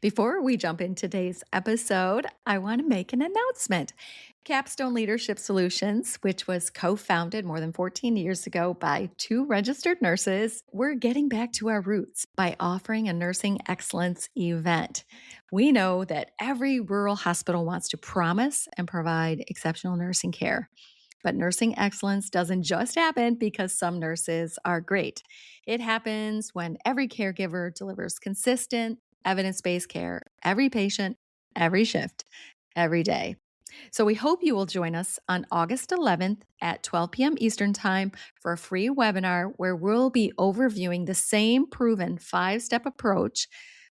Before we jump into today's episode, I want to make an announcement. Capstone Leadership Solutions, which was co-founded more than 14 years ago by two registered nurses, we're getting back to our roots by offering a nursing excellence event. We know that every rural hospital wants to promise and provide exceptional nursing care. But nursing excellence doesn't just happen because some nurses are great. It happens when every caregiver delivers consistent, evidence-based care, every patient, every shift, every day. So we hope you will join us on August 11th at 12 p.m. Eastern Time for a free webinar where we'll be overviewing the same proven 5-step approach.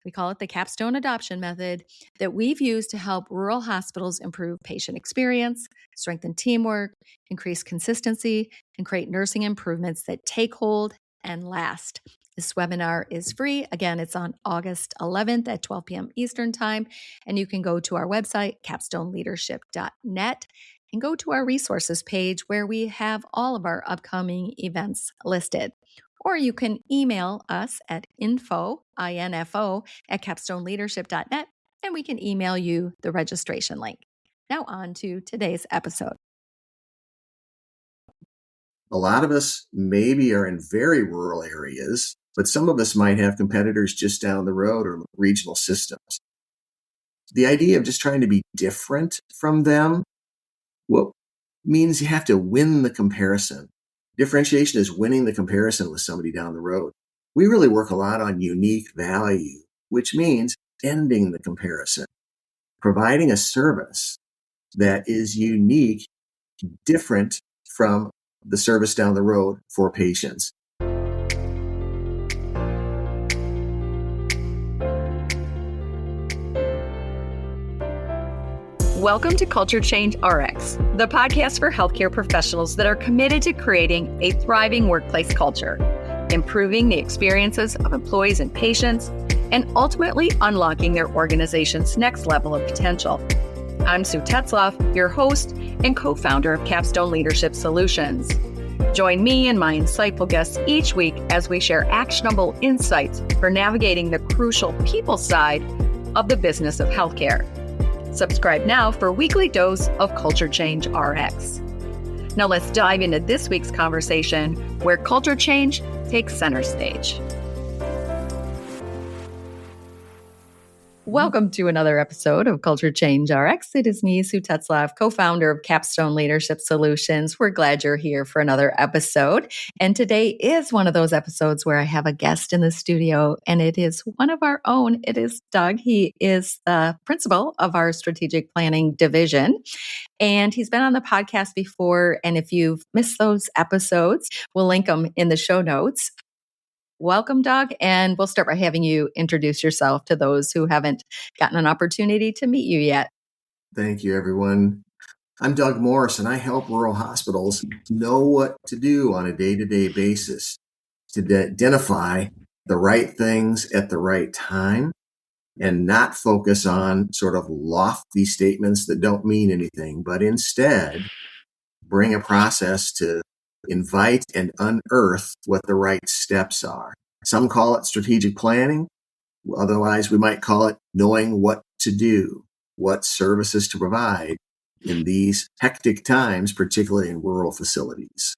We call it the Capstone Adoption Method that we've used to help rural hospitals improve patient experience, strengthen teamwork, increase consistency, and create nursing improvements that take hold and last. This webinar is free. Again, it's on August 11th at 12 p.m. Eastern Time. And you can go to our website, capstoneleadership.net, and go to our resources page where we have all of our upcoming events listed. Or you can email us at info, I-N-F-O, at capstoneleadership.net, and we can email you the registration link. Now on to today's episode. A lot of us maybe are in very rural areas, but some of us might have competitors just down the road or regional systems. The idea of just trying to be different from them, well, means you have to win the comparison. Differentiation is winning the comparison with somebody down the road. We really work a lot on unique value, which means ending the comparison, providing a service that is unique, different from the service down the road for patients. Welcome to Culture Change RX, the podcast for healthcare professionals that are committed to creating a thriving workplace culture, improving the experiences of employees and patients, and ultimately unlocking their organization's next level of potential. I'm Sue Tetzloff, your host and co-founder of Capstone Leadership Solutions. Join me and my insightful guests each week as we share actionable insights for navigating the crucial people side of the business of healthcare. Subscribe now for a weekly dose of Culture Change RX. Now let's dive into this week's conversation where culture change takes center stage. Welcome to another episode of Culture Change RX. It is me, Sue Tetzloff, co-founder of Capstone Leadership Solutions. We're glad you're here for another episode. And today is one of those episodes where I have a guest in the studio, and it is one of our own. It is Doug. He is the principal of our strategic planning division. And he's been on the podcast before. And if you've missed those episodes, we'll link them in the show notes. Welcome, Doug, and we'll start by having you introduce yourself to those who haven't gotten an opportunity to meet you yet. Thank you, everyone. I'm Doug Morse, and I help rural hospitals know what to do on a day-to-day basis to identify the right things at the right time and not focus on sort of lofty statements that don't mean anything, but instead bring a process to invite and unearth what the right steps are. Some call it strategic planning. Otherwise, we might call it knowing what to do, what services to provide in these hectic times, particularly in rural facilities.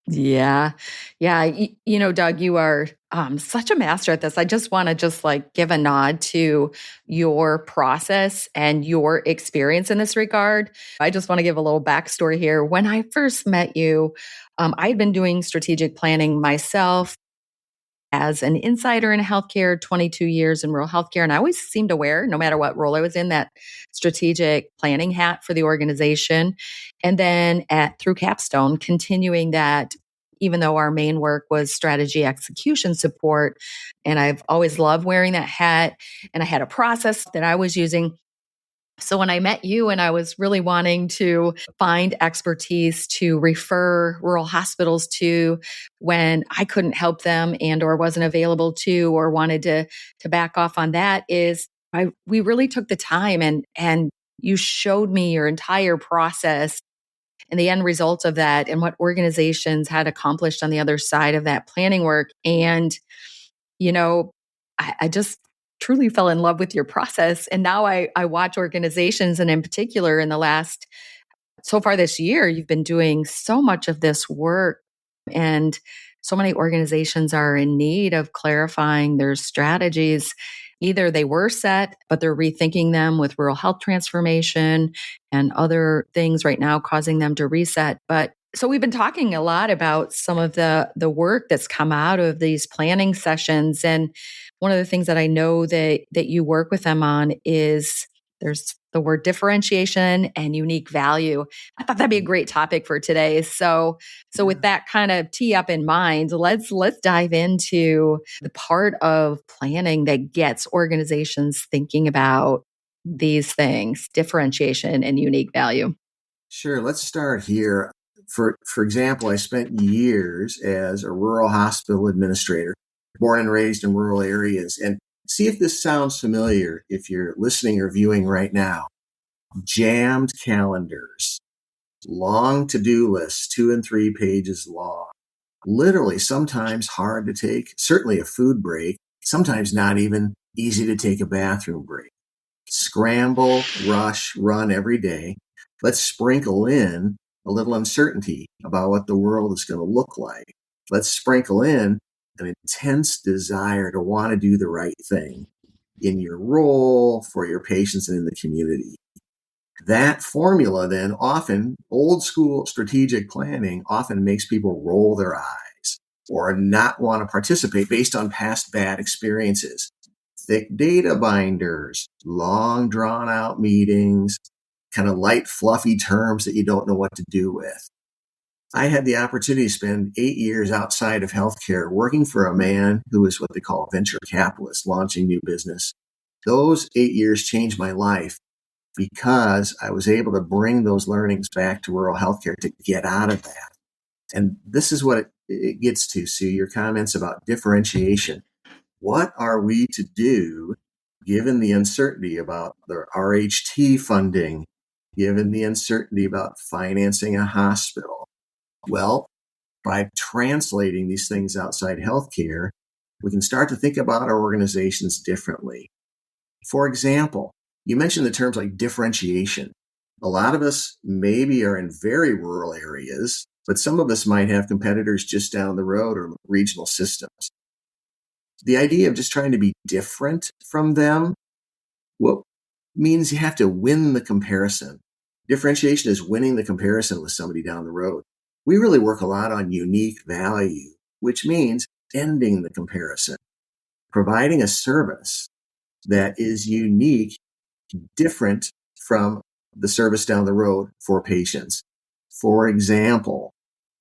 Yeah. Doug, you are such a master at this. I just want to give a nod to your process and your experience in this regard. I just want to give a little backstory here. When I first met you, I'd been doing strategic planning myself as an insider in healthcare, 22 years in rural healthcare. And I always seemed to wear, no matter what role I was in, that strategic planning hat for the organization. And then through Capstone, continuing that, even though our main work was strategy execution support. And I've always loved wearing that hat. And I had a process that I was using. So when I met you and I was really wanting to find expertise to refer rural hospitals to when I couldn't help them and or wasn't available to or wanted to back off on that, we really took the time and you showed me your entire process and the end result of that and what organizations had accomplished on the other side of that planning work. And, I just truly fell in love with your process. And now I watch organizations, and in particular in the last so far this year, you've been doing so much of this work, and so many organizations are in need of clarifying their strategies. Either they were set, but they're rethinking them with rural health transformation and other things right now causing them to reset. But so we've been talking a lot about some of the work that's come out of these planning sessions. And one of the things that I know that you work with them on is there's the word differentiation and unique value. I thought that'd be a great topic for today. So with Yeah. that kind of tee up in mind, let's dive into the part of planning that gets organizations thinking about these things, differentiation and unique value. Sure. Let's start here. For example, I spent years as a rural hospital administrator, born and raised in rural areas. And see if this sounds familiar if you're listening or viewing right now. Jammed calendars, long to-do lists, 2 and 3 pages long, literally sometimes hard to take, certainly a food break, sometimes not even easy to take a bathroom break. Scramble, rush, run every day. Let's sprinkle in a little uncertainty about what the world is going to look like. Let's sprinkle in an intense desire to want to do the right thing in your role, for your patients, and in the community. That formula then often, old school strategic planning often makes people roll their eyes or not want to participate based on past bad experiences. Thick data binders, long drawn out meetings, kind of light, fluffy terms that you don't know what to do with. I had the opportunity to spend 8 years outside of healthcare working for a man who was what they call a venture capitalist, launching new business. Those 8 years changed my life because I was able to bring those learnings back to rural healthcare to get out of that. And this is what it gets to, Sue, your comments about differentiation. What are we to do given the uncertainty about the RHT funding, given the uncertainty about financing a hospital? Well, by translating these things outside healthcare, we can start to think about our organizations differently. For example, you mentioned the terms like differentiation. A lot of us maybe are in very rural areas, but some of us might have competitors just down the road or regional systems. The idea of just trying to be different from them, well, means you have to win the comparison. Differentiation is winning the comparison with somebody down the road. We really work a lot on unique value, which means ending the comparison, providing a service that is unique, different from the service down the road for patients. For example,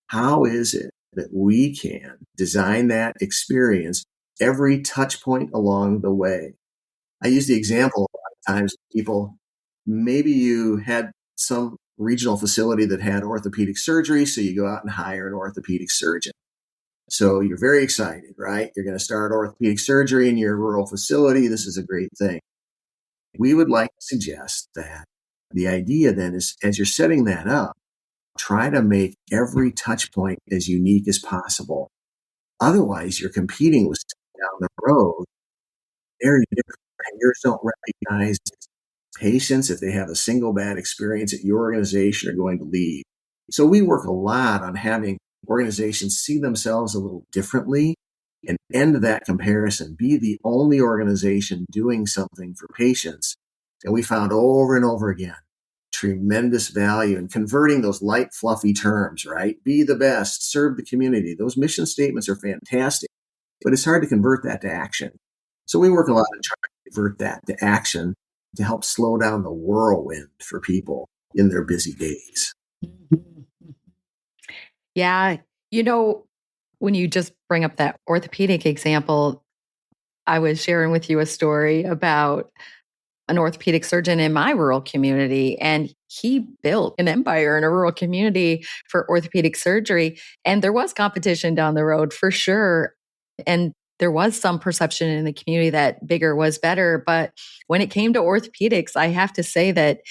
how is it that we can design that experience every touch point along the way? I use the example a lot of times, people, maybe you had some regional facility that had orthopedic surgery, so you go out and hire an orthopedic surgeon. So you're very excited, right? You're going to start orthopedic surgery in your rural facility. This is a great thing. We would like to suggest that the idea then is, as you're setting that up, try to make every touch point as unique as possible. Otherwise, you're competing with someone down the road, very different. Payers don't recognize patients, if they have a single bad experience at your organization, are going to leave. So we work a lot on having organizations see themselves a little differently and end that comparison, be the only organization doing something for patients. And we found over and over again tremendous value in converting those light, fluffy terms, right? Be the best, serve the community. Those mission statements are fantastic, but it's hard to convert that to action. So we work a lot on trying to convert that to action to help slow down the whirlwind for people in their busy days. Mhm. Yeah. You know, when you just bring up that orthopedic example, I was sharing with you a story about an orthopedic surgeon in my rural community, and he built an empire in a rural community for orthopedic surgery. And there was competition down the road for sure. And there was some perception in the community that bigger was better. But when it came to orthopedics, I have to say that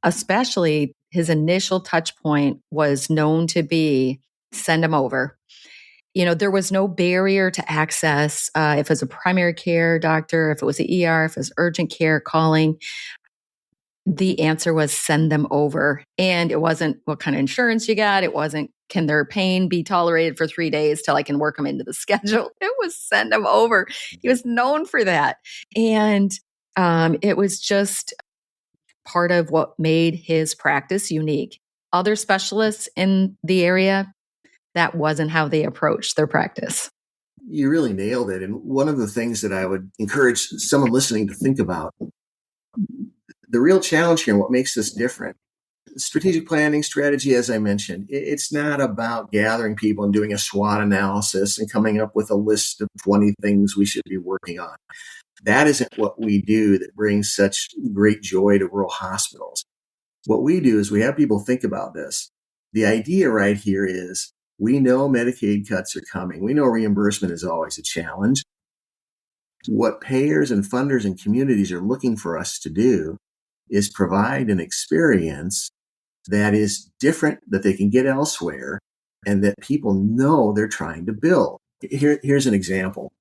especially his initial touch point was known to be send them over. There was no barrier to access. If it was a primary care doctor, if it was the ER, if it was urgent care calling, the answer was send them over. And it wasn't what kind of insurance you got. It wasn't, can their pain be tolerated for 3 days till I can work them into the schedule? It was send them over. He was known for that. And it was just part of what made his practice unique. Other specialists in the area, that wasn't how they approached their practice. You really nailed it. And one of the things that I would encourage someone listening to think about, the real challenge here and what makes this different, strategic planning strategy, as I mentioned, it's not about gathering people and doing a SWOT analysis and coming up with a list of 20 things we should be working on. That isn't what we do that brings such great joy to rural hospitals. What we do is we have people think about this. The idea right here is we know Medicaid cuts are coming. We know reimbursement is always a challenge. What payers and funders and communities are looking for us to do is provide an experience that is different, that they can get elsewhere, and that people know they're trying to build. Here's an example.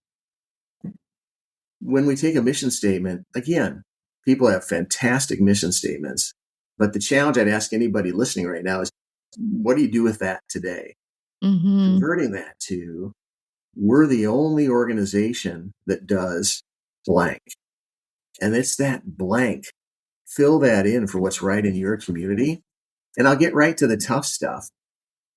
When we take a mission statement, again, people have fantastic mission statements, but the challenge I'd ask anybody listening right now is, what do you do with that today? Mm-hmm. Converting that to, we're the only organization that does blank. And it's that blank. Fill that in for what's right in your community. And I'll get right to the tough stuff.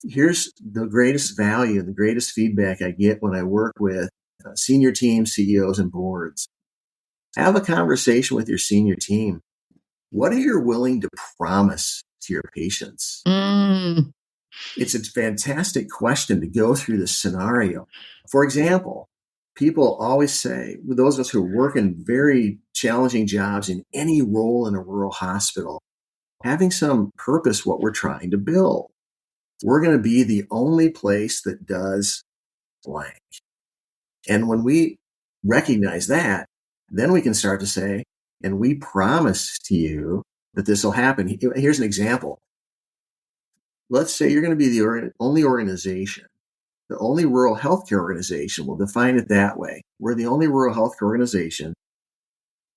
Here's the greatest value and the greatest feedback I get when I work with senior teams, CEOs, and boards. Have a conversation with your senior team. What are you willing to promise to your patients? Mm. It's a fantastic question to go through this scenario. For example, people always say, those of us who work in very challenging jobs in any role in a rural hospital, having some purpose what we're trying to build. We're going to be the only place that does blank. And when we recognize that, then we can start to say, and we promise to you that this will happen. Here's an example. Let's say you're going to be the only organization, the only rural healthcare organization. We'll define it that way. We're the only rural healthcare organization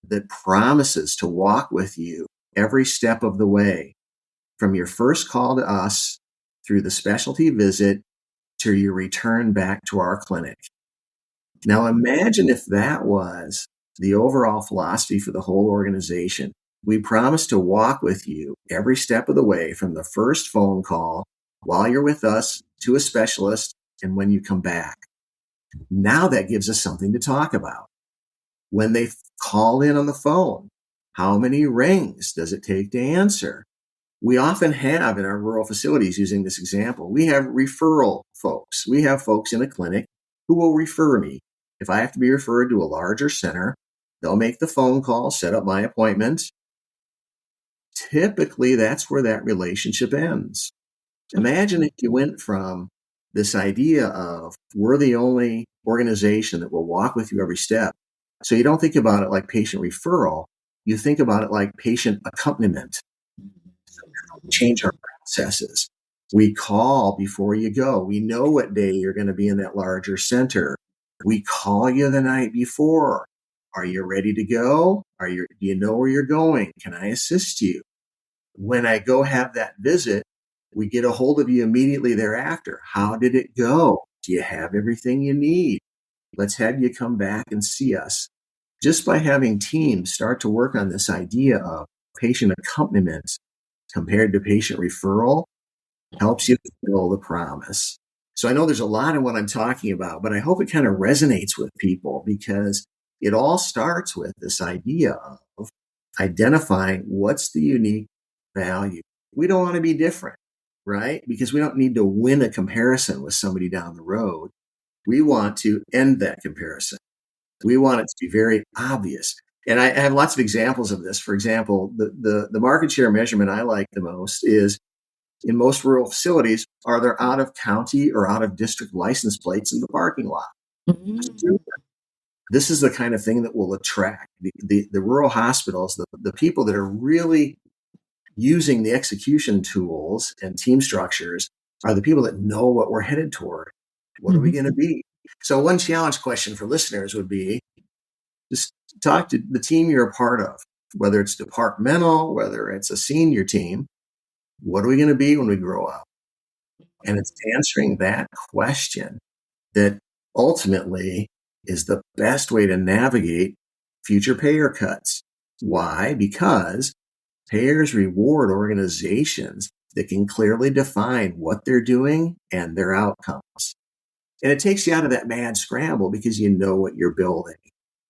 that promises to walk with you every step of the way, from your first call to us through the specialty visit to your return back to our clinic. Now imagine if that was the overall philosophy for the whole organization. We promise to walk with you every step of the way, from the first phone call while you're with us to a specialist and when you come back. Now that gives us something to talk about. When they call in on the phone, how many rings does it take to answer? We often have in our rural facilities, using this example, we have referral folks. We have folks in a clinic who will refer me. If I have to be referred to a larger center, they'll make the phone call, set up my appointment. Typically, that's where that relationship ends. Imagine if you went from this idea of, we're the only organization that will walk with you every step. So you don't think about it like patient referral. You think about it like patient accompaniment. Change our processes. We call before you go. We know what day you're going to be in that larger center. We call you the night before. Are you ready to go? Do you know where you're going? Can I assist you? When I go have that visit, we get a hold of you immediately thereafter. How did it go? Do you have everything you need? Let's have you come back and see us. Just by having teams start to work on this idea of patient accompaniment compared to patient referral, helps you fulfill the promise. So I know there's a lot in what I'm talking about, but I hope it kind of resonates with people, because it all starts with this idea of identifying what's the unique value. We don't want to be different, right? Because we don't need to win a comparison with somebody down the road. We want to end that comparison. We want it to be very obvious. And I have lots of examples of this. For example, the market share measurement I like the most is, in most rural facilities, are there out of county or out of district license plates in the parking lot? Mm-hmm. This is the kind of thing that will attract the rural hospitals, the people that are really using the execution tools and team structures, are the people that know what we're headed toward. What are we going to be? So one challenge question for listeners would be just talk to the team you're a part of, whether it's departmental, whether it's a senior team. What are we going to be when we grow up? And it's answering that question that ultimately is the best way to navigate future payer cuts. Why? Because payers reward organizations that can clearly define what they're doing and their outcomes. And it takes you out of that mad scramble because you know what you're building.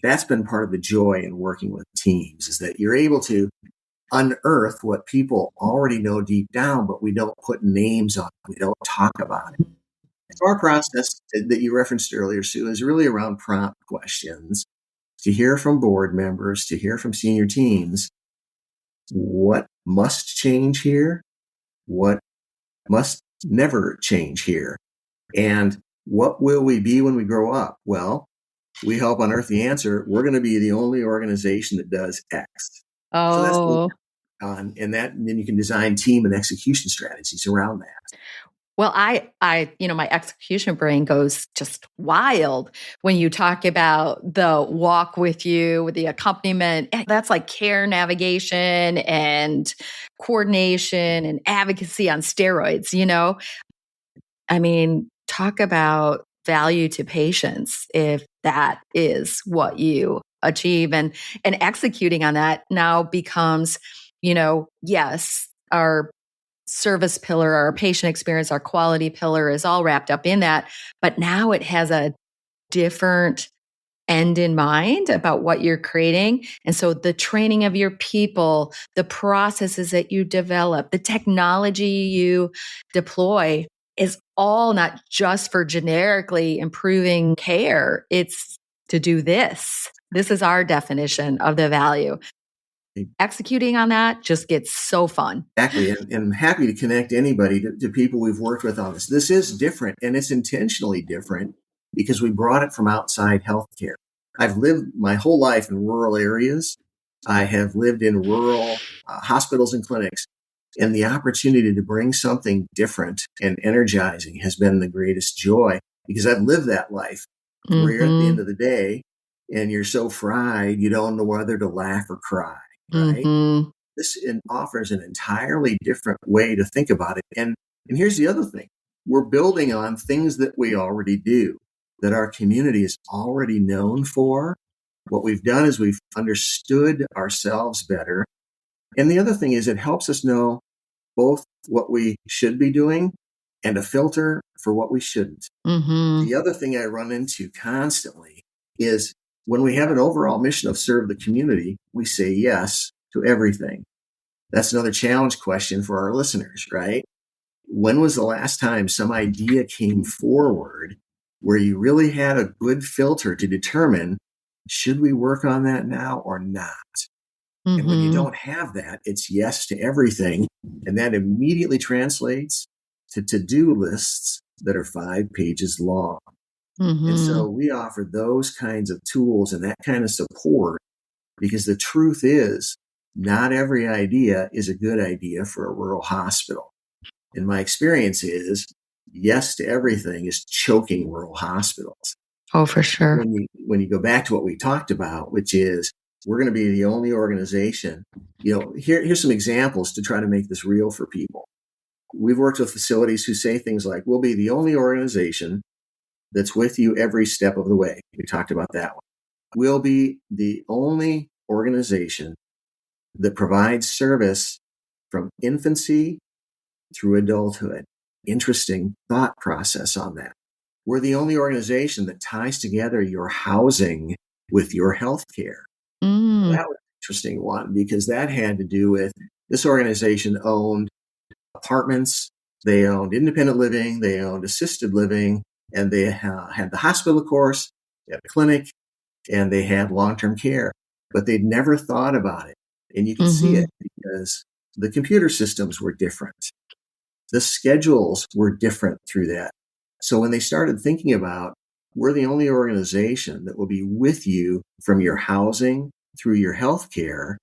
That's been part of the joy in working with teams, is that you're able to unearth what people already know deep down, but we don't put names on it. We don't talk about it. So our process that you referenced earlier, Sue, is really around prompt questions to hear from board members, to hear from senior teams. What must change here? What must never change here? And what will we be when we grow up? Well, we help unearth the answer. We're going to be the only organization that does X. So that's what we Oh, on, and then you can design team and execution strategies around that. well, my execution brain goes just wild when you talk about the walk with you, with the accompaniment. That's like care navigation and coordination and advocacy on steroids, I mean, talk about value to patients if that is what you achieve, and executing on that now becomes, yes, our service pillar, our patient experience, our quality pillar is all wrapped up in that, but now it has a different end in mind about what you're creating. And so the training of your people, the processes that you develop, the technology you deploy is all not just for generically improving care. It's to do this. This is our definition of the value. Executing on that just gets so fun. Exactly. And I'm happy to connect anybody to people we've worked with on this. This is different, and it's intentionally different because we brought it from outside healthcare. I've lived my whole life in rural areas. I have lived in rural hospitals and clinics, and the opportunity to bring something different and energizing has been the greatest joy because I've lived that life where you're at the end of the day and you're so fried, you don't know whether to laugh or cry, right? Mm-hmm. This offers an entirely different way to think about it. And here's the other thing. We're building on things that we already do, that our community is already known for. What we've done is we've understood ourselves better. And the other thing is it helps us know both what we should be doing and a filter for what we shouldn't. Mm-hmm. The other thing I run into constantly is when we have an overall mission of serve the community, we say yes to everything. That's another challenge question for our listeners, right? When was the last time some idea came forward where you really had a good filter to determine, should we work on that now or not? And when you Mm-hmm. don't have that, it's yes to everything. And that immediately translates to to-do lists that are 5 pages long. And Mm-hmm. so we offer those kinds of tools and that kind of support because the truth is, not every idea is a good idea for a rural hospital. And my experience is, yes to everything is choking rural hospitals. Oh, for sure. When you go back to what we talked about, which is we're going to be the only organization, here's some examples to try to make this real for people. We've worked with facilities who say things like, we'll be the only organization that's with you every step of the way. We talked about that one. We'll be the only organization that provides service from infancy through adulthood. Interesting thought process on that. We're the only organization that ties together your housing with your health care. Well, that was an interesting one because that had to do with this organization owned apartments, they owned independent living, they owned assisted living, and they had the hospital, of course, they had a clinic, and they had long-term care. But they'd never thought about it. And you could see Mm-hmm. it because the computer systems were different. The schedules were different through that. So when they started thinking about, we're the only organization that will be with you from your housing through your healthcare,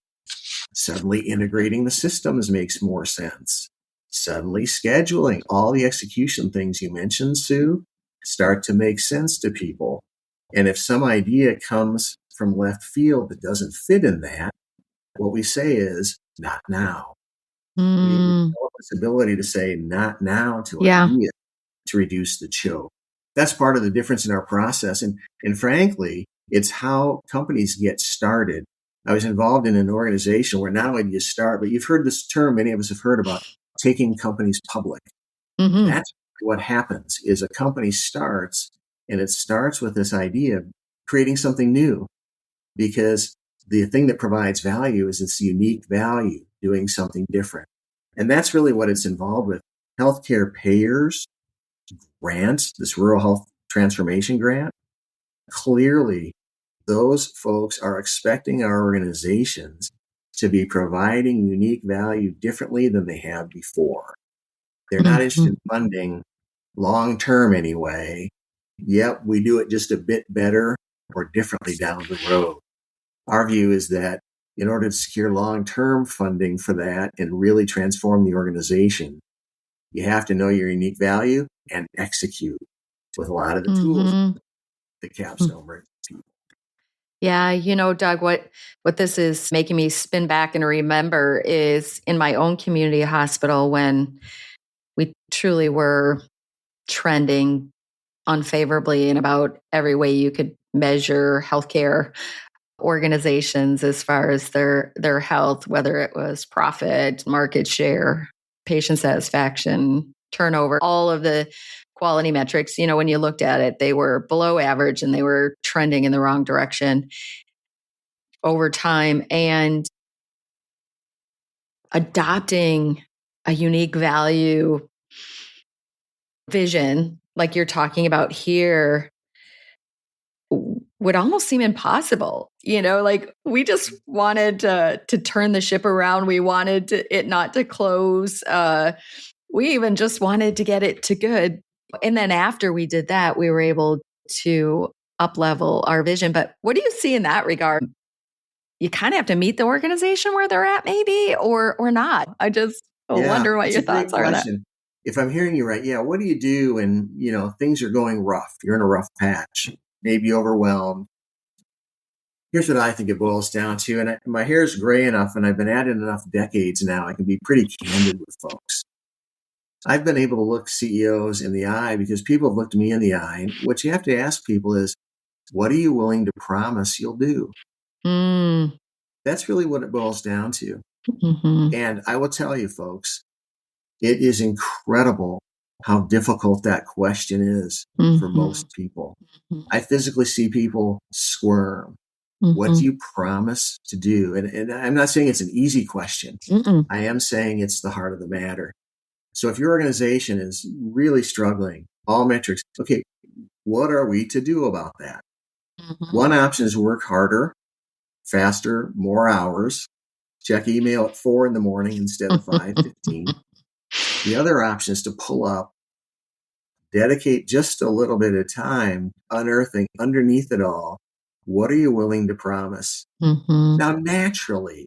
suddenly integrating the systems makes more sense. Suddenly scheduling all the execution things you mentioned, Sue, start to make sense to people. And if some idea comes from left field that doesn't fit in that, what we say is not now. We Mm, develop this ability to say not now to yeah. ideas to reduce the choke. That's part of the difference in our process. And frankly, it's how companies get started. I was involved in an organization where not only do you start, but you've heard this term, many of us have heard about taking companies public. Hmm. That's what happens is a company starts, and it starts with this idea of creating something new, because the thing that provides value is its unique value, doing something different. And that's really what it's involved with. Healthcare payers, grants, this rural health transformation grant, clearly those folks are expecting our organizations to be providing unique value differently than they have before. They're not interested Hmm. in funding long term anyway. Yep, we do it just a bit better or differently down the road. Our view is that in order to secure long term funding for that and really transform the organization, you have to know your unique value and execute with a lot of the tools Hmm. that Capstone brings to people. Yeah, Doug, what this is making me spin back and remember is in my own community hospital when we truly were trending unfavorably in about every way you could measure healthcare organizations as far as their health, whether it was profit, market share, patient satisfaction, turnover, all of the quality metrics. When you looked at it, they were below average and they were trending in the wrong direction over time. And adopting a unique value vision, like you're talking about here, would almost seem impossible. Like we just wanted to turn the ship around. We wanted it not to close. We even just wanted to get it to good. And then after we did that, we were able to up level our vision. But what do you see in that regard? You kind of have to meet the organization where they're at, maybe, or not. I just Yeah, wonder what it's your a great thoughts are on that. question. If I'm hearing you right, yeah, what do you do when, things are going rough? You're in a rough patch, maybe overwhelmed. Here's what I think it boils down to. And my hair is gray enough and I've been at it enough decades now. I can be pretty candid with folks. I've been able to look CEOs in the eye because people have looked me in the eye. And what you have to ask people is, what are you willing to promise you'll do? Mm, That's really what it boils down to. hmm. And I will tell you, folks, it is incredible how difficult that question is for Hmm. most people. I physically see people squirm. What do Hmm. you promise to do? And I'm not saying it's an easy question. Hmm. I am saying it's the heart of the matter. So if your organization is really struggling, all metrics, okay, what are we to do about that? Hmm. One option is work harder, faster, more hours, check email at 4 in the morning instead of 5:15. The other option is to pull up, dedicate just a little bit of time unearthing underneath it all. What are you willing to promise? Hmm. Now, naturally,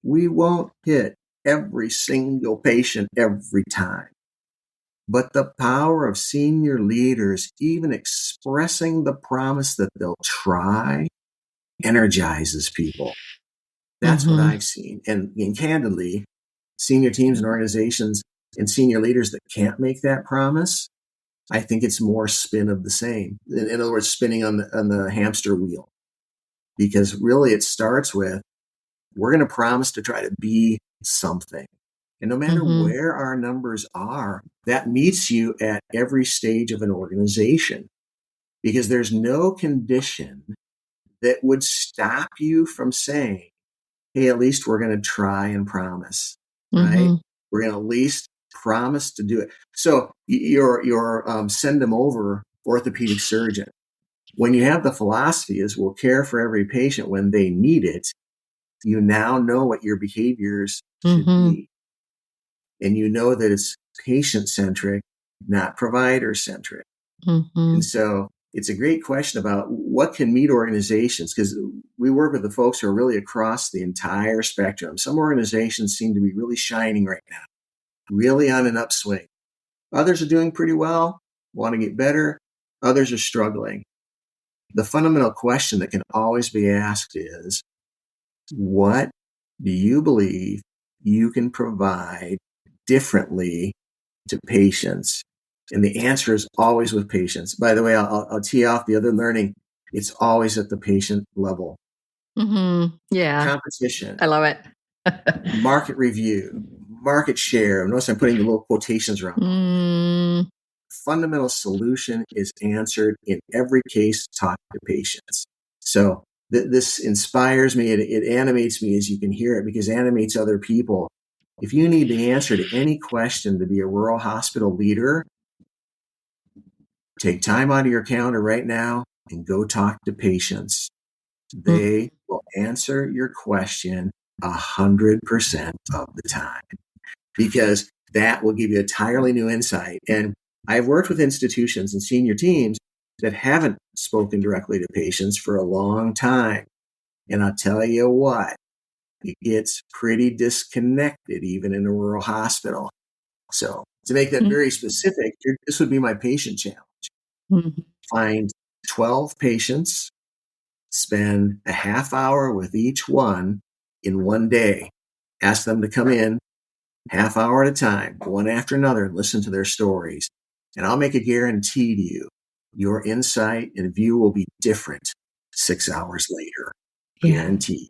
we won't hit every single patient every time. But the power of senior leaders even expressing the promise that they'll try energizes people. That's what Hmm. I've seen. And candidly, senior teams and organizations and senior leaders that can't make that promise, I think it's more spin of the same. In other words, spinning on the hamster wheel. Because really it starts with, we're going to promise to try to be something. And no matter Hmm. where our numbers are, that meets you at every stage of an organization, because there's no condition that would stop you from saying, hey, at least we're going to try and promise, right? Hmm. We're going to at least promise to do it. So your send them over orthopedic surgeon, when you have the philosophy is we'll care for every patient when they need it, you now know what your behaviors should Hmm. be. And you know that it's patient centric, not provider centric. Hmm. And so it's a great question about what can meet organizations, because we work with the folks who are really across the entire spectrum. Some organizations seem to be really shining right now, really on an upswing. Others are doing pretty well, want to get better. others are struggling. The fundamental question that can always be asked is, what do you believe you can provide differently to patients? And the answer is always with patients. By the way, I'll tee off the other learning. It's always at the patient level. Yeah, Competition, I love it. market review, market share. Notice I'm putting the little quotations around. Mm. Fundamental solution is answered in every case. Talk to patients. So this inspires me. It animates me, as you can hear it, because it animates other people. If you need the answer to any question to be a rural hospital leader, take time out of your calendar right now and go talk to patients. They will answer your question 100% of the time, because that will give you entirely new insight. And I've worked with institutions and senior teams that haven't spoken directly to patients for a long time. And I'll tell you what, it gets pretty disconnected even in a rural hospital. So to make that very specific, this would be my patient challenge. Find 12 patients, spend a half hour with each one in one day. Ask them to come in half hour at a time, one after another, and listen to their stories. And I'll make a guarantee to you, your insight and view will be different 6 hours later. Yeah. Guaranteed.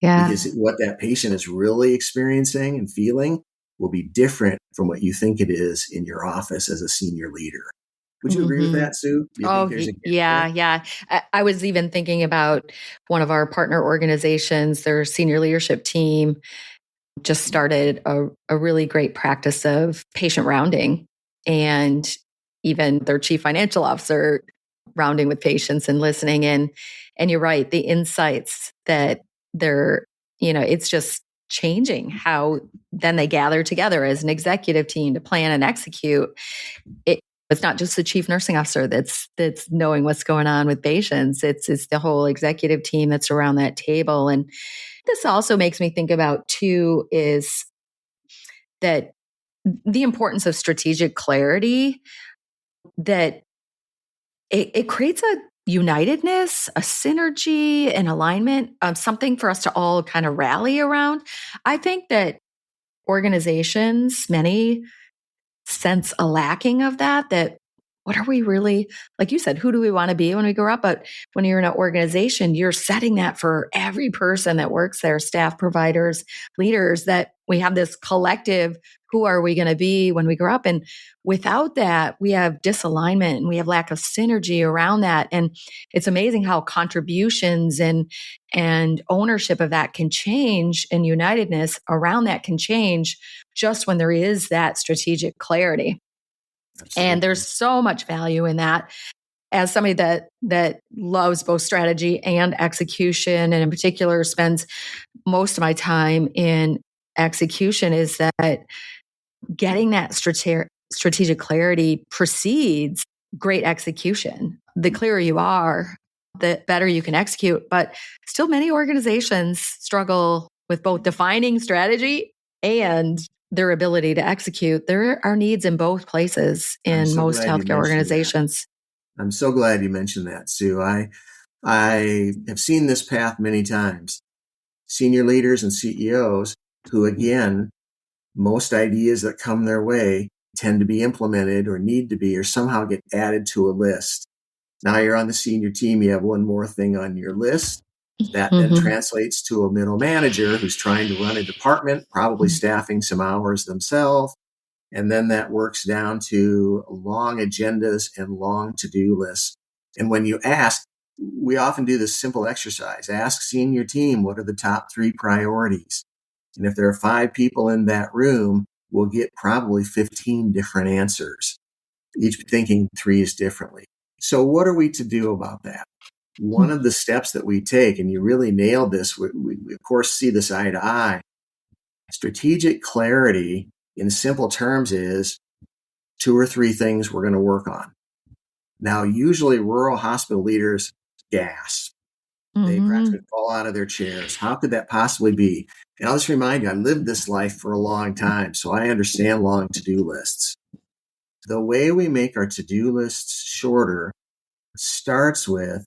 Yeah. Because what that patient is really experiencing and feeling will be different from what you think it is in your office as a senior leader. Would you agree with that, Sue? Do you think there's a gap yeah, there? yeah. I was even thinking about one of our partner organizations, their senior leadership team just started a really great practice of patient rounding, and even their chief financial officer rounding with patients and listening in. And you're right, the insights that they're, it's just changing how then they gather together as an executive team to plan and execute. It's not just the chief nursing officer that's knowing what's going on with patients. It's the whole executive team that's around that table. And this also makes me think about too is that the importance of strategic clarity, that it creates a unitedness, a synergy, an alignment, something for us to all kind of rally around. I think that organizations, many, sense a lacking of that what are we really, like you said, who do we want to be when we grow up? But when you're in an organization, you're setting that for every person that works there, staff, providers, leaders, that we have this collective, who are we going to be when we grow up? And without that, we have disalignment and we have lack of synergy around that. And it's amazing how contributions and ownership of that can change, and unitedness around that can change just when there is that strategic clarity. Absolutely. And there's so much value in that. As somebody that loves both strategy and execution, and in particular spends most of my time in execution, is that getting that strategic clarity precedes great execution. The clearer you are, the better you can execute. But still, many organizations struggle with both defining strategy and their ability to execute. There are needs in both places in most healthcare organizations. I'm so glad you mentioned that, Sue. I have seen this path many times. Senior leaders and CEOs who, again, most ideas that come their way tend to be implemented or need to be or somehow get added to a list. Now you're on the senior team, you have one more thing on your list. That then translates to a middle manager who's trying to run a department, probably staffing some hours themselves. And then that works down to long agendas and long to-do lists. And when you ask, we often do this simple exercise. Ask senior team, what are the top 3 priorities? And if there are 5 people in that room, we'll get probably 15 different answers, each thinking 3 is differently. So what are we to do about that? One of the steps that we take, and you really nailed this, we of course see this eye to eye. Strategic clarity in simple terms is 2 or 3 things we're going to work on. Now, usually rural hospital leaders gasp. They practically fall out of their chairs. How could that possibly be? And I'll just remind you, I lived this life for a long time, so I understand long to-do lists. The way we make our to-do lists shorter starts with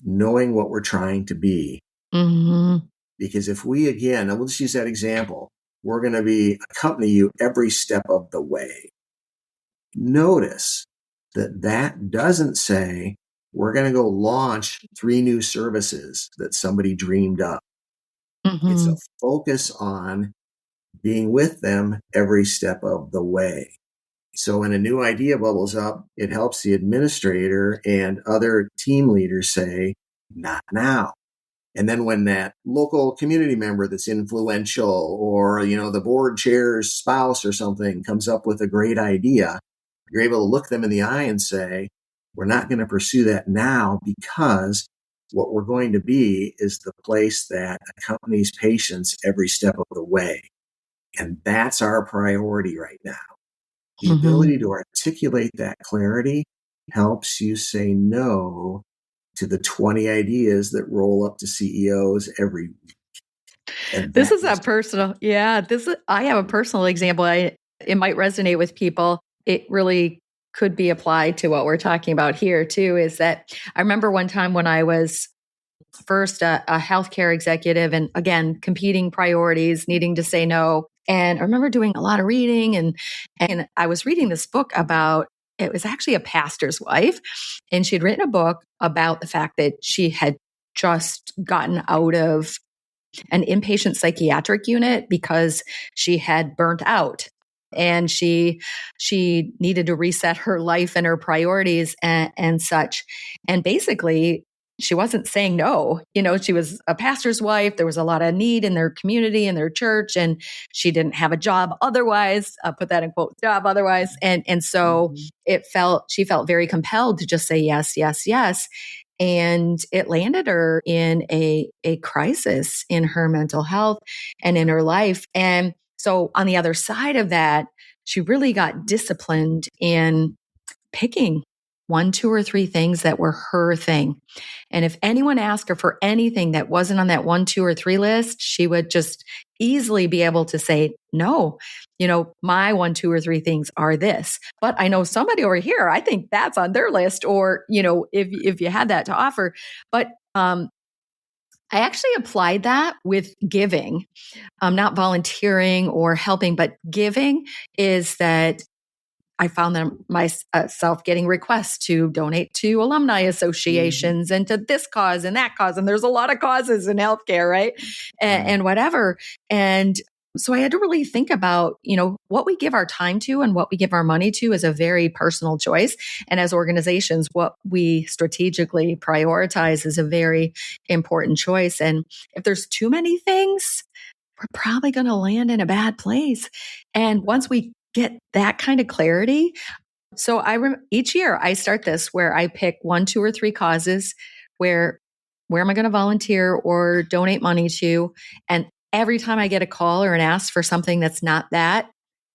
knowing what we're trying to be. Mm-hmm. Because if we, again, now let's use that example, we're going to accompany you every step of the way. Notice that that doesn't say we're going to go launch 3 new services that somebody dreamed up. It's a Mm-hmm. focus on being with them every step of the way. So when a new idea bubbles up, it helps the administrator and other team leaders say, not now. And then when that local community member that's influential, or, the board chair's spouse or something comes up with a great idea, you're able to look them in the eye and say, we're not going to pursue that now, because what we're going to be is the place that accompanies patients every step of the way. And that's our priority right now. The Mm-hmm. ability to articulate that clarity helps you say no to the 20 ideas that roll up to CEOs every week. And This that is a is personal, yeah, I have a personal example. It might resonate with people. It really could be applied to what we're talking about here too, is that I remember one time when I was first a healthcare executive, and again, competing priorities, needing to say no. And I remember doing a lot of reading, and I was reading this book about, it was actually a pastor's wife, and she had written a book about the fact that she had just gotten out of an inpatient psychiatric unit because she had burnt out, and she needed to reset her life and her priorities and such. And basically, she wasn't saying no. She was a pastor's wife. There was a lot of need in their community, in their church, and she didn't have a job otherwise. Put that in quotes, job otherwise. And so she felt very compelled to just say yes, yes, yes. And it landed her in a crisis in her mental health and in her life. And so on the other side of that, she really got disciplined in picking 1, 2, or 3 things that were her thing. And if anyone asked her for anything that wasn't on that 1, 2, or 3 list, she would just easily be able to say, no, my 1, 2, or 3 things are this, but I know somebody over here, I think that's on their list. Or, if you had that to offer. But, I actually applied that with giving, not volunteering or helping, but giving is that I found them myself getting requests to donate to alumni associations and to this cause and that cause. And there's a lot of causes in healthcare, right? And whatever. And so I had to really think about, what we give our time to and what we give our money to is a very personal choice. And as organizations, what we strategically prioritize is a very important choice. And if there's too many things, we're probably going to land in a bad place. And once we get that kind of clarity, so each year I start this where I pick 1, 2, or 3 causes where am I going to volunteer or donate money to? And every time I get a call or an ask for something that's not that,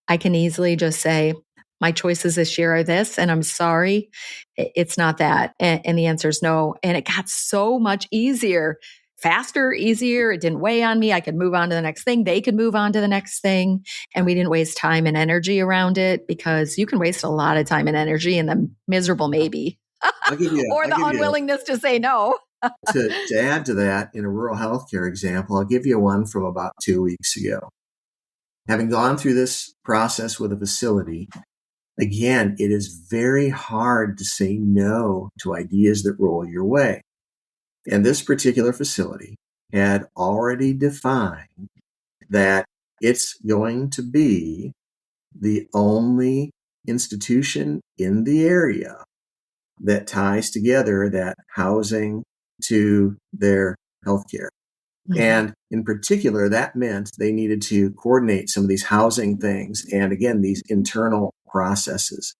I can easily just say, my choices this year are this, and I'm sorry, it's not that. And the answer is no. And it got so much easier, faster, easier. It didn't weigh on me. I could move on to the next thing. They could move on to the next thing. And we didn't waste time and energy around it, because you can waste a lot of time and energy in the miserable maybe or I'll the give you unwillingness to say no. to add to that in a rural healthcare example. I'll give you one from about 2 weeks ago. Having gone through this process with a facility, again, it is very hard to say no to ideas that roll your way. And this particular facility had already defined that it's going to be the only institution in the area that ties together that housing to their healthcare. And in particular, that meant they needed to coordinate some of these housing things and, again, these internal processes.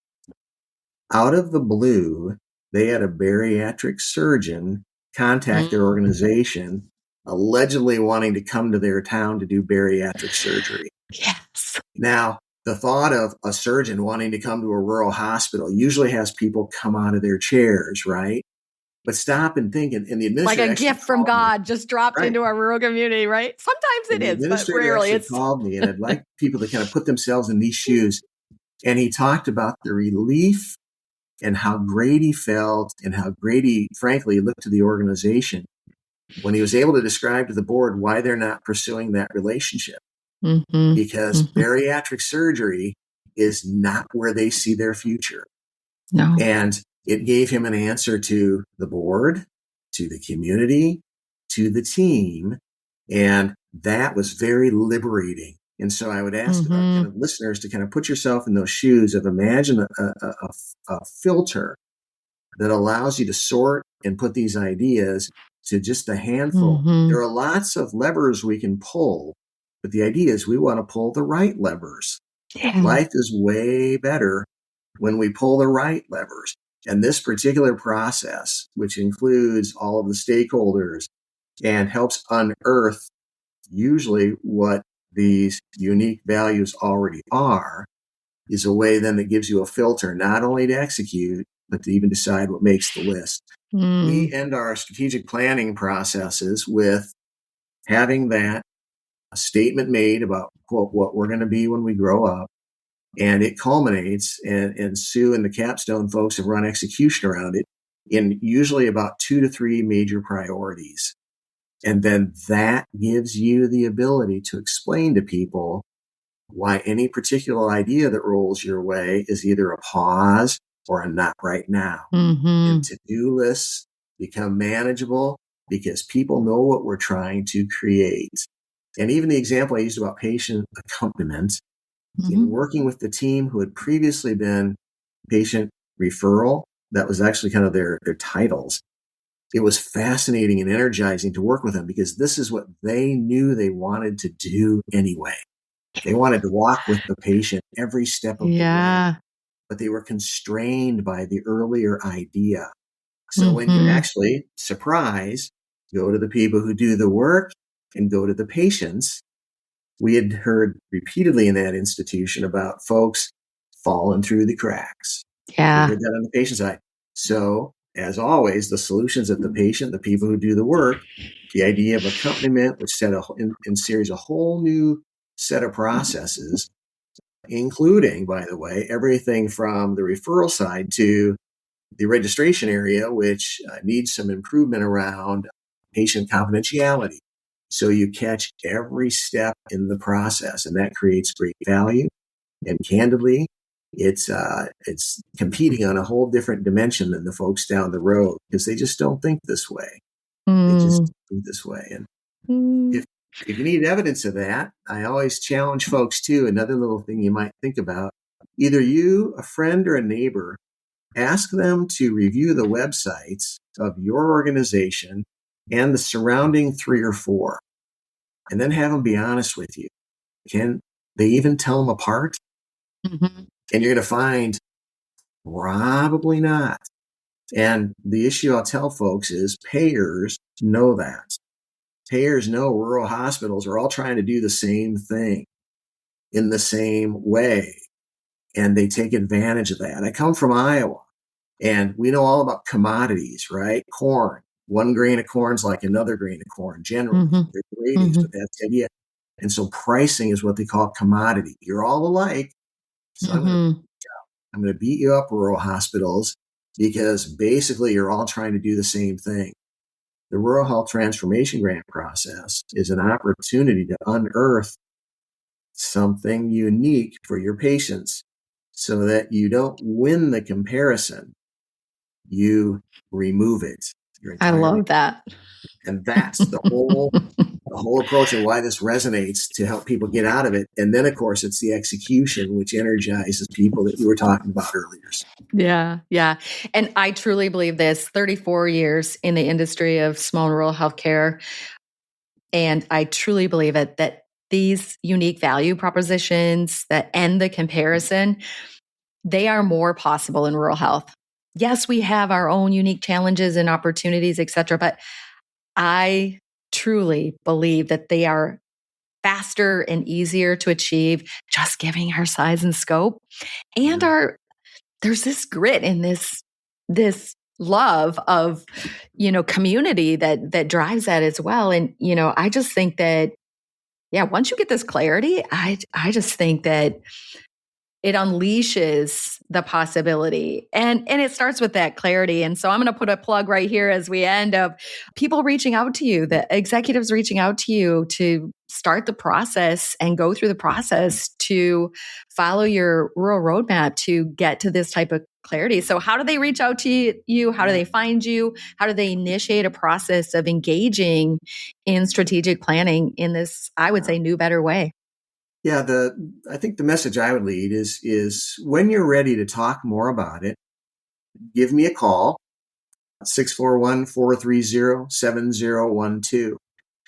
Out of the blue, they had a bariatric surgeon contact their organization, allegedly wanting to come to their town to do bariatric surgery. Yes. Now, the thought of a surgeon wanting to come to a rural hospital usually has people come out of their chairs, right? But stop and think, and the Like administrator a actually gift from called me. God just dropped Right. into our rural community, right? Sometimes it And the is, but administrator rarely actually it's. called me, and I'd like people to kind of put themselves in these shoes. And he talked about the relief and how great he felt and how great he, frankly, looked to the organization when he was able to describe to the board why they're not pursuing that relationship. Mm-hmm. Because Mm-hmm. bariatric surgery is not where they see their future. No. And it gave him an answer to the board, to the community, to the team. And that was very liberating. And so I would ask kind Mm-hmm. of listeners to kind of put yourself in those shoes of imagine a filter that allows you to sort and put these ideas to just a handful. Mm-hmm. There are lots of levers we can pull, but the idea is we want to pull the right levers. Yeah. Life is way better when we pull the right levers. And this particular process, which includes all of the stakeholders and helps unearth usually what these unique values already are, is a way then that gives you a filter, not only to execute, but to even decide what makes the list. We Mm. end our strategic planning processes with having that a statement made about, quote, what we're going to be when we grow up. And it culminates, and Sue and the Capstone folks have run execution around it in usually about 2 to 3 major priorities. And then that gives you the ability to explain to people why any particular idea that rolls your way is either a pause or a not right now. And Mm-hmm. to-do lists become manageable because people know what we're trying to create. And even the example I used about patient accompaniment, in Mm-hmm. working with the team who had previously been patient referral, that was actually kind of their titles. It was fascinating and energizing to work with them because this is what they knew they wanted to do anyway. They wanted to walk with the patient every step of the way, Yeah. but they were constrained by the earlier idea. So when you Mm-hmm. actually, surprise, go to the people who do the work and go to the patients, we had heard repeatedly in that institution about folks falling through the cracks. We Yeah. heard that on the patient side. So, as always, the solutions at the patient, the people who do the work, the idea of accompaniment, which set in series a whole new set of processes, including, by the way, everything from the referral side to the registration area, which needs some improvement around patient confidentiality. So you catch every step in the process, and that creates great value. And candidly, it's competing on a whole different dimension than the folks down the road because they just don't think this way. They just Mm. think this way. And Mm. if you need evidence of that, I always challenge folks too. Another little thing you might think about: either you, a friend, or a neighbor, ask them to review the websites of your organization and the surrounding 3 or 4, and then have them be honest with you. Can they even tell them apart? Mm-hmm. And you're going to find probably not. And the issue I'll tell folks is payers know that. Payers know rural hospitals are all trying to do the same thing in the same way, and they take advantage of that. I come from Iowa. And we know all about commodities, right? Corn. One grain of corn is like another grain of corn, generally. Mm-hmm. There's ratings, Mm-hmm. but that's the idea. And so pricing is what they call commodity. You're all alike. So Mm-hmm. I'm going to beat you up, rural hospitals, because basically you're all trying to do the same thing. The Rural Health Transformation Grant process is an opportunity to unearth something unique for your patients so that you don't win the comparison, you remove it. Your I entirely. love that. And that's the whole approach and why this resonates to help people get out of it. And then, of course, it's the execution, which energizes people that you were talking about earlier. Yeah, yeah. And I truly believe this 34 years in the industry of small and rural healthcare. And I truly believe it that these unique value propositions that end the comparison, they are more possible in rural health. Yes, we have our own unique challenges and opportunities, et cetera, but I truly believe that they are faster and easier to achieve just giving our size and scope and Yeah. our there's this grit in this love of community that drives that as well. And I just think that, yeah, once you get this clarity, I just think that it unleashes the possibility. And it starts with that clarity. And so I'm going to put a plug right here as we end of people reaching out to you, the executives reaching out to you to start the process and go through the process to follow your rural roadmap to get to this type of clarity. So how do they reach out to you? How do they find you? How do they initiate a process of engaging in strategic planning in this, I would say, new, better way? Yeah, I think the message I would lead is when you're ready to talk more about it, give me a call, 641-430-7012.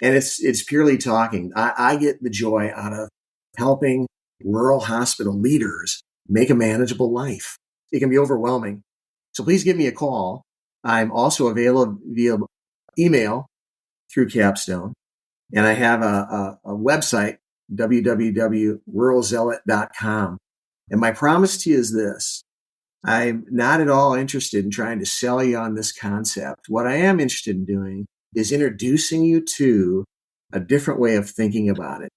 And it's purely talking. I get the joy out of helping rural hospital leaders make a manageable life. It can be overwhelming. So please give me a call. I'm also available via email through Capstone. And I have a website, www.ruralzealot.com. And my promise to you is this. I'm not at all interested in trying to sell you on this concept. What I am interested in doing is introducing you to a different way of thinking about it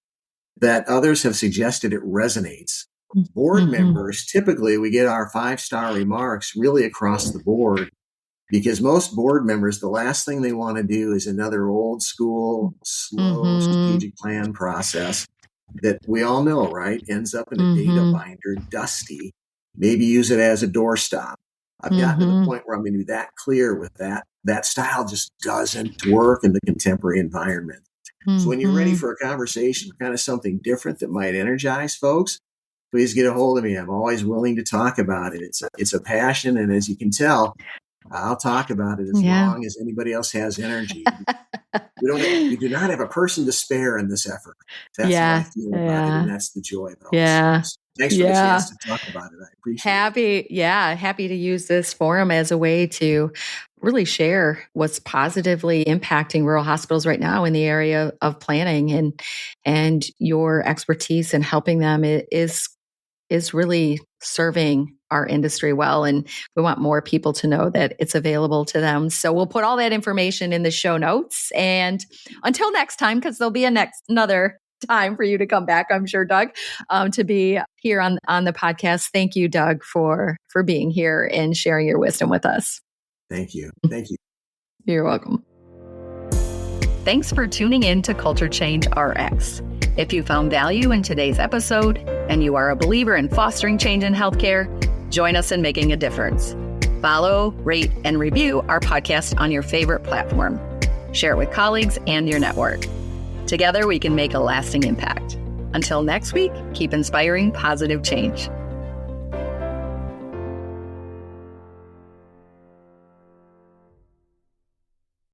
that others have suggested it resonates. Board members, typically we get our 5-star remarks really across the board because most board members, the last thing they want to do is another old school, slow strategic plan process that we all know, right? Ends up in a data binder, dusty. Maybe use it as a doorstop. I've gotten to the point where I'm going to be that clear with that. That style just doesn't work in the contemporary environment. So when you're ready for a conversation, kind of something different that might energize folks, please get a hold of me. I'm always willing to talk about it. It's a passion. And as you can tell, I'll talk about it as long as anybody else has energy. We do not have a person to spare in this effort. That's how I feel about it. And that's the joy of it all. So thanks for the chance to talk about it. I appreciate it. Happy to use this forum as a way to really share what's positively impacting rural hospitals right now in the area of planning, and your expertise in helping them is really serving our industry well. And we want more people to know that it's available to them. So we'll put all that information in the show notes. And until next time, because there'll be another time for you to come back, I'm sure, Doug, to be here on the podcast. Thank you, Doug, for being here and sharing your wisdom with us. Thank you. Thank you. You're welcome. Thanks for tuning in to Culture Change RX. If you found value in today's episode and you are a believer in fostering change in healthcare, join us in making a difference. Follow, rate, and review our podcast on your favorite platform. Share it with colleagues and your network. Together, we can make a lasting impact. Until next week, keep inspiring positive change.